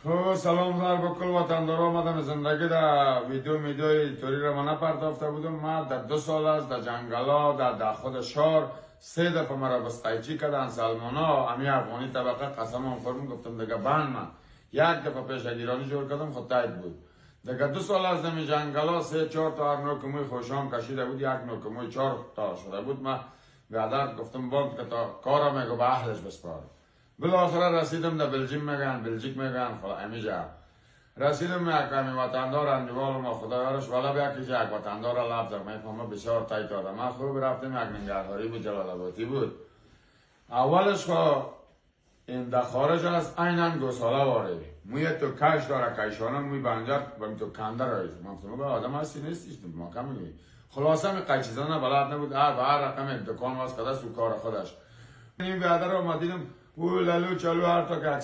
خب سلام زار به کل وطندار آمدم زندگی در ویدیوی توری را من نپرداخته بودم. من در 2 سال است در جنگلا در خود شهر 3 دفعه مرا بستایچی کردن سلمانا امی افغانی طبقه قسم خورم گفتم دیگه بند من یک دفعه پیش گیرانی جور کردم خود تایید بود. دیگه 2 سال از نمی جنگلا 3 4 تا هر نوکموی خوشام کشیده بود، یک نوکموی 4 تا شده بود. من بیادر گفتم باید که تا کارم میگو به اهلش بسپارم. بالاخره رسیدم در بلژیک میگن خلا امیجا رسیدم یک کمی وطندار اندیوال ما خدایارش والا بیا که یک وطندار لفظ میفهمه بسیار تایت آدم. من خوب رفتم یک نگهداری بود جلال آبادی بود. اولش خو این در خارج است عیناً گوساله واره موی تو کش داره کشانه موی بنجر بم تو کنده رایست. من گفتم با آدم هستی نیستیش ما کم میگی خلاصه می قیچیزانه بلد نبود. هر رقم دکان واس کده سو کار خودش. این بیادر آمدیدم او لالو چلو هر تا که